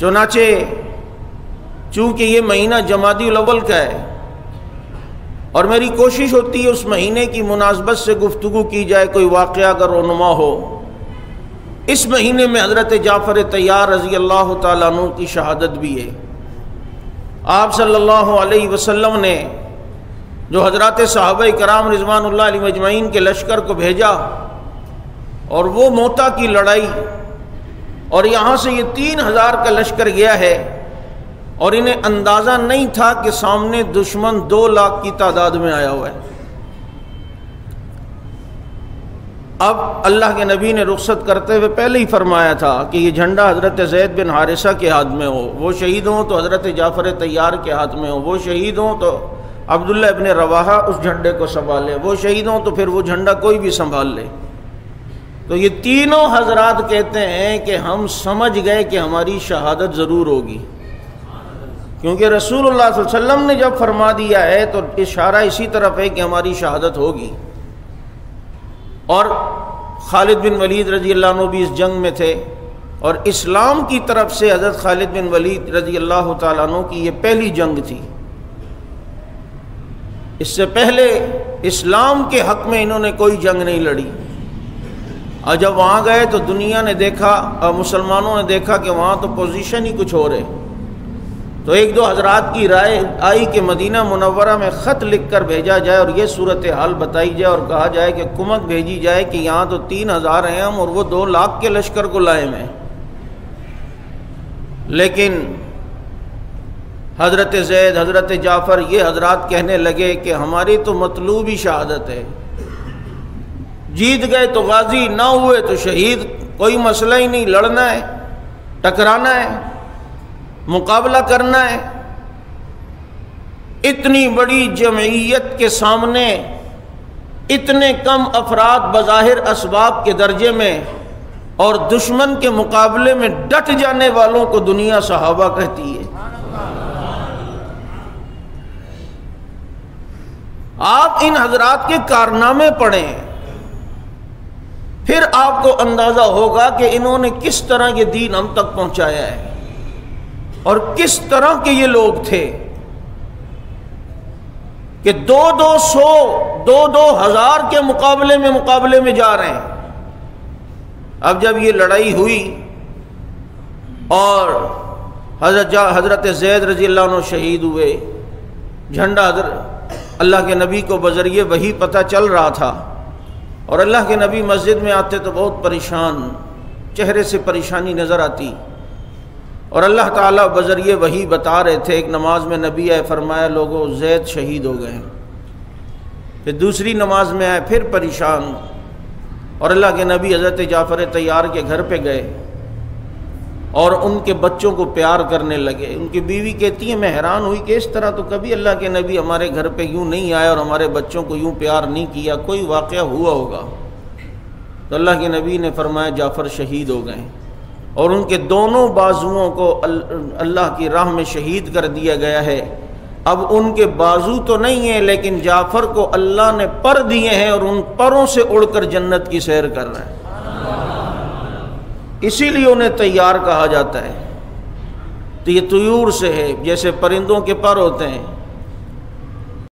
چنانچہ چونکہ یہ مہینہ جمادی الاول کا ہے اور میری کوشش ہوتی ہے اس مہینے کی مناسبت سے گفتگو کی جائے، کوئی واقعہ اگر رونما ہو، اس مہینے میں حضرت جعفر طیار رضی اللہ تعالیٰ عنہ کی شہادت بھی ہے۔ آپ صلی اللہ علیہ وسلم نے جو حضرات صحابہ کرام رضوان اللہ علیہ مجمعین کے لشکر کو بھیجا اور وہ موتا کی لڑائی، اور یہاں سے یہ 3000 کا لشکر گیا ہے اور انہیں اندازہ نہیں تھا کہ سامنے دشمن 2 لاکھ کی تعداد میں آیا ہوا ہے۔ اب اللہ کے نبی نے رخصت کرتے ہوئے پہلے ہی فرمایا تھا کہ یہ جھنڈا حضرت زید بن حارثہ کے ہاتھ میں ہو، وہ شہید ہوں تو حضرت جعفر طیار کے ہاتھ میں ہو، وہ شہید ہوں تو عبداللہ ابن رواحہ اس جھنڈے کو سنبھالے، وہ شہید ہوں تو پھر وہ جھنڈا کوئی بھی سنبھال لے۔ تو یہ تینوں حضرات کہتے ہیں کہ ہم سمجھ گئے کہ ہماری شہادت ضرور ہوگی، کیونکہ رسول اللہ صلی اللہ علیہ وسلم نے جب فرما دیا ہے تو اشارہ اسی طرف ہے کہ ہماری شہادت ہوگی۔ اور خالد بن ولید رضی اللہ عنہ بھی اس جنگ میں تھے، اور اسلام کی طرف سے حضرت خالد بن ولید رضی اللہ تعالیٰ عنہ کی یہ پہلی جنگ تھی۔ اس سے پہلے اسلام کے حق میں انہوں نے کوئی جنگ نہیں لڑی، اور جب وہاں گئے تو دنیا نے دیکھا اور مسلمانوں نے دیکھا کہ وہاں تو پوزیشن ہی کچھ اور ہے، تو 1-2 حضرات کی رائے آئی کہ مدینہ منورہ میں خط لکھ کر بھیجا جائے اور یہ صورتحال بتائی جائے اور کہا جائے کہ کمک بھیجی جائے کہ یہاں تو 3000 ہیں ہم اور وہ 2 لاکھ کے لشکر کو لائے ہیں۔ لیکن حضرت زید، حضرت جعفر، یہ حضرات کہنے لگے کہ ہماری تو مطلوب ہی شہادت ہے، جیت گئے تو غازی، نہ ہوئے تو شہید، کوئی مسئلہ ہی نہیں، لڑنا ہے، ٹکرانا ہے، مقابلہ کرنا ہے۔ اتنی بڑی جمعیت کے سامنے اتنے کم افراد بظاہر اسباب کے درجے میں اور دشمن کے مقابلے میں ڈٹ جانے والوں کو دنیا صحابہ کہتی ہے۔ آپ ان حضرات کے کارنامے پڑھیں، پھر آپ کو اندازہ ہوگا کہ انہوں نے کس طرح یہ دین ہم تک پہنچایا ہے اور کس طرح کے یہ لوگ تھے کہ 2-2 ہزار کے مقابلے میں جا رہے ہیں۔ اب جب یہ لڑائی ہوئی اور حضرت زید رضی اللہ عنہ شہید ہوئے، جھنڈا اللہ کے نبی کو بذریعہ وحی پتہ چل رہا تھا، اور اللہ کے نبی مسجد میں آتے تو بہت پریشان، چہرے سے پریشانی نظر آتی، اور اللہ تعالیٰ بذریعہ وحی بتا رہے تھے۔ ایک نماز میں نبی آئے، فرمایا لوگوں زید شہید ہو گئے ہیں۔ پھر دوسری نماز میں آئے، پھر پریشان، اور اللہ کے نبی حضرت جعفر طیار کے گھر پہ گئے اور ان کے بچوں کو پیار کرنے لگے۔ ان کی بیوی کہتی ہے میں حیران ہوئی کہ اس طرح تو کبھی اللہ کے نبی ہمارے گھر پہ یوں نہیں آئے اور ہمارے بچوں کو یوں پیار نہیں کیا، کوئی واقعہ ہوا ہوگا۔ تو اللہ کے نبی نے فرمایا جعفر شہید ہو گئے، اور ان کے دونوں بازوؤں کو اللہ کی راہ میں شہید کر دیا گیا ہے۔ اب ان کے بازو تو نہیں ہیں، لیکن جعفر کو اللہ نے پر دیے ہیں اور ان پروں سے اڑ کر جنت کی سیر کر رہے ہیں۔ اسی لیے انہیں طیار کہا جاتا ہے۔ تو یہ طیور سے ہے، جیسے پرندوں کے پر ہوتے ہیں،